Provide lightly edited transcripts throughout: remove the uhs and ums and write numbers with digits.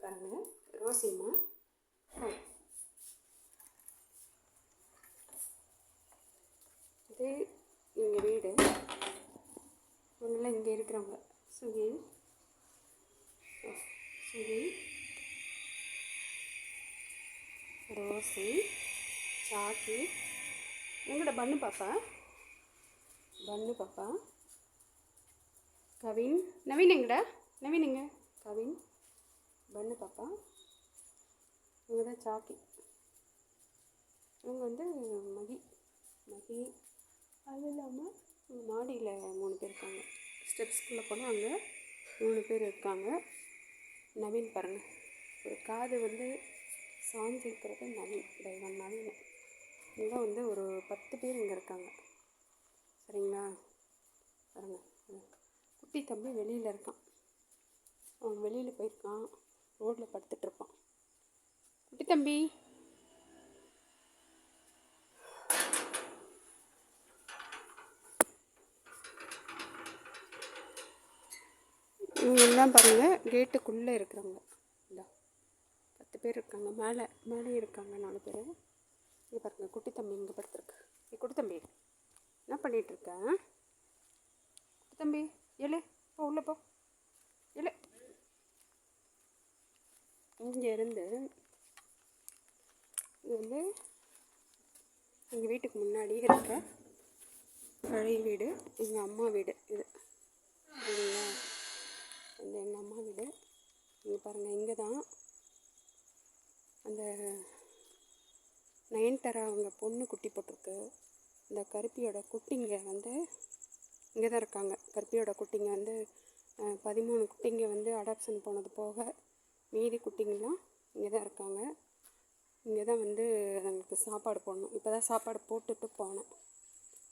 பாருங்கள் ரோசிம்மா. இது எங்கள் வீடு. இவங்கெல்லாம் இங்கே இருக்கிறவங்க. சுகி, ரோசி, சாக்கி, எங்கட பண்ணு பாப்பா, கவின், நவீன் எங்கடா, நவீன் எங்க, கவின், பண்ணு பாப்பா, இவங்க தான் சாக்கி, இவங்க வந்து மகி. அது இல்லாமல் மாடியில் 3 பேர் இருக்காங்க. ஸ்டெப்ஸ்குள்ளே போனால் அங்கே 3 பேர் இருக்காங்க. நவீன் பாருங்கள், ஒரு காது வந்து சாஞ்சி இருக்கிறது நவீன், தெய்வம் நவீன். இங்கே வந்து ஒரு 10 பேர் இங்கே இருக்காங்க. சரிங்களா? பாருங்கள், குட்டி தம்பி வெளியில் இருக்கான். அவன் வெளியில் போயிருக்கான், ரோட்டில் படுத்துட்ருப்பான். குட்டி தம்பி, இவங்க எல்லாம் பாருங்கள் கேட்டுக்குள்ளே இருக்கிறவங்க. இந்த 10 பேர் இருக்காங்க. மேலே இருக்காங்க 4 பேர். இங்கே பாருங்கள், குட்டி தம்பி இங்கே படுத்துருக்கு. குட்டி தம்பி என்ன பண்ணிகிட்ருக்க? குட்டி தம்பி எழு, போ உள்ளே போ, எழு. இங்கேருந்து இது வந்து எங்கள் வீட்டுக்கு முன்னாடி இருக்க பழைய வீடு, எங்கள் அம்மா வீடு. இது சரிங்களா? இந்த எங்கள் அம்மா வீடு. இங்கே பாருங்கள், இங்கே தான் அந்த நயன்தாரா அவங்க பொண்ணு குட்டி போட்டிருக்கு. இந்த கருப்பியோட குட்டிங்க வந்து இங்கே தான் இருக்காங்க. கருப்பியோட குட்டிங்க வந்து 13 குட்டிங்க வந்து அடாப்ஷன் போனது போக மீதி குட்டிங்கெலாம் இங்கே தான் இருக்காங்க. இங்கே தான் வந்து எங்களுக்கு சாப்பாடு போடணும். இப்போ தான் சாப்பாடு போட்டுட்டு போனோம்.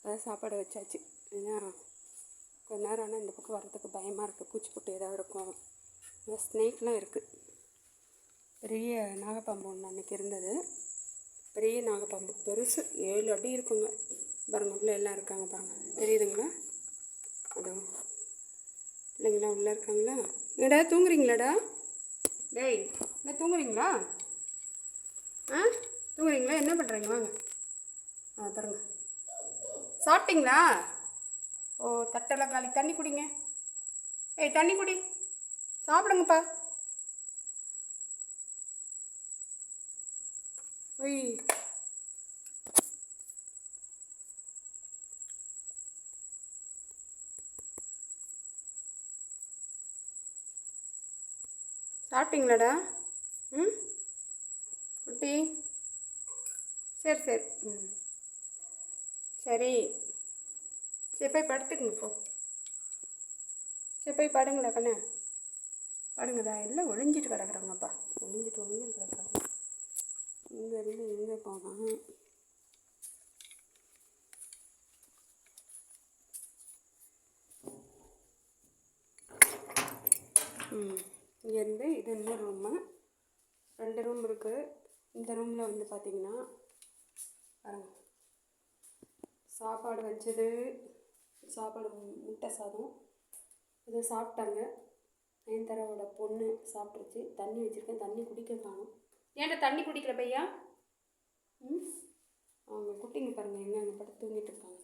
அதான் சாப்பாடு வச்சாச்சு. ஏன்னா கொஞ்ச நேரம் ஆனால் இந்த பக்கம் வர்றதுக்கு பயமாக இருக்குது. பூச்சி போட்டு ஏதாவது இருக்கும். ஸ்னேக்லாம் இருக்குது. பெரிய நாகப்பாம்பு ஒன்று அன்றைக்கி இருந்தது. பெரிய நாகப்பாம்பு, பெருசு 7 அடி இருக்குங்க. பாருங்கள், உள்ளே எல்லாம் இருக்காங்க பாருங்கள், தெரியுதுங்களா? அதோ பிள்ளைங்களாம் உள்ளே இருக்காங்களா? ஏடா தூங்குறீங்களாடா? டேய், என்ன தூங்குறீங்களா? தூங்குறீங்களா? என்ன பண்ணுறீங்க? வாங்க. பாருங்கள், சாப்பிட்டீங்களா? ஓ, தட்டெல்லாம் காலி. தண்ணி குடிங்க. ஏய், தண்ணி குடி, சாப்பிடுங்கப்பா. ஒய், சாப்பிட்டீங்களாடா? குட்டி, சரி சரி போய் படுத்துக்குங்க. போய் படுங்களா கண்ணு, படுங்கதா. எல்லாம் ஒழிஞ்சிட்டு கிடக்குறாங்கப்பா, ஒழிஞ்சிட்டு கிடக்குறாங்க. இங்கேருந்து எங்கே போனால் இங்கேருந்து இது இன்னொரு ரூமு. 2 ரூம் இருக்குது. இந்த ரூமில் வந்து பார்த்திங்கன்னா பாருங்கள், சாப்பாடு வச்சது, சாப்பாடு முட்டை சாதம் இதை சாப்பிட்டாங்க. நயன்தாராவோட பொண்ணு சாப்பிட்ருச்சு. தண்ணி வச்சுருக்கேன், தண்ணி குடிக்க காணும். ஏன்டா தண்ணி குடிக்கிற பையா? அவங்க குட்டிங்க பாருங்கள் எங்கே படுத்து தூங்கிட்டு இருக்காங்க.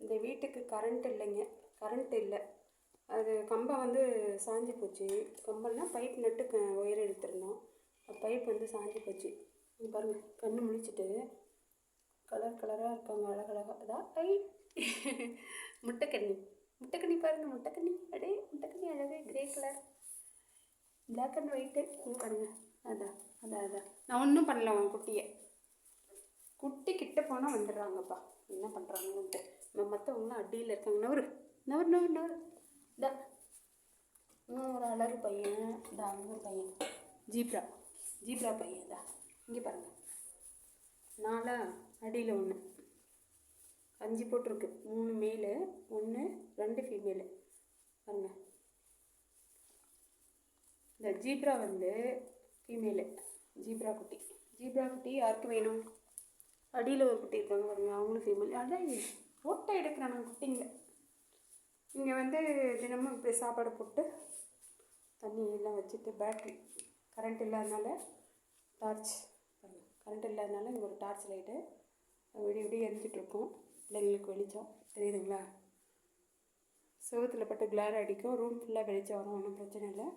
இந்த வீட்டுக்கு கரண்ட் இல்லைங்க, கரண்ட் இல்லை. அது கம்பம் வந்து சாஞ்சி போச்சு. கம்பம்னா பைப் நட்டு ஒயர் எடுத்துருந்தோம். பைப் வந்து சாஞ்சி போச்சு. பாருங்கள், கண்ணு முழிச்சிட்டு கலராக இருக்காங்க, அழகழகாக. அதான் முட்டைக்கண்ணி பாருங்கள், முட்டைக்கண்ணி அழகு, grey colour, black and white. பாருங்கள், அதான் நான் ஒன்றும் பண்ணல. உன் குட்டி கிட்ட போனால் வந்துடுறாங்கப்பா. என்ன பண்ணுறாங்கன்ட்டு. மற்றவங்களாம் அடியில் இருக்காங்க. நவர் இதா இன்னும் ஒரு அழகு பையன். இதா அங்கே ஒரு பையன், ஜீப்ரா பையன். இதா இங்கே பாருங்கள், 4 அடியில் 1 5 போட்டிருக்கு. 3 மேலு 1 2 ஃபீமேலு. பாருங்கள், இந்த ஜீப்ரா வந்து ஃபீமேலு. ஜீப்ரா குட்டி யாருக்கு வேணும்? அடியில் ஒரு குட்டி இருக்காங்க பாருங்கள், அவங்களும் ஃபீமேல். அதான் ஃபோட்டோ எடுக்கிறாங்க குட்டிங்க. இங்கே வந்து தினமும் இப்படி சாப்பாடு போட்டு தண்ணி எல்லாம் வச்சுட்டு பேட்ரி கரண்ட் இல்லாதனால டார்ச் கரண்ட் இல்லாதனால இங்கே ஒரு டார்ச் லைட்டு விடிய விடிய எரிஞ்சிட்ருக்கோம். பிள்ளைங்களுக்கு வெளிச்சம் தெரியுதுங்களா? செவத்தில் பட்டு கிளார் அடிக்கும். ரூம் ஃபுல்லாக வெளிச்சம் வரும், ஒன்றும் பிரச்சனை இல்லை.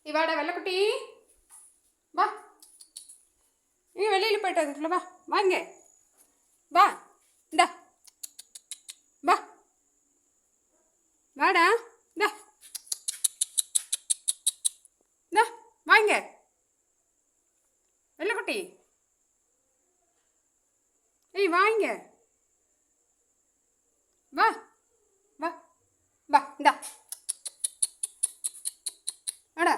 இவாடா வெள்ளைக்குட்டி வா, நீ வெளியில் போய்ட்டு அதுக்குள்ள வா, வாங்க வா, இந்தா வா, வாடா, இந்தா இந்தா வாங்க வெள்ளைக்குட்டி, ஏய் வாங்க வா வா வா, இந்தா வாடா,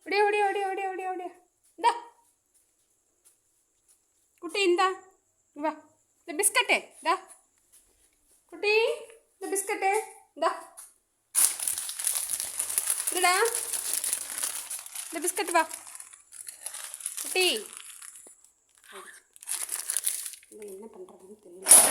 ஓடியா ஓடியா ஓடியா ஓடியா ஓடியா ஓடியா, இந்தா குட்டி, இந்தா வா, இந்த பிஸ்கட்டு இந்தா குட்டி, இந்த பிஸ்கட்டு இந்தா இல்லடா, இந்த பிஸ்கட் வா குட்டி. என்ன பண்ணுறதுன்னு தெரியல.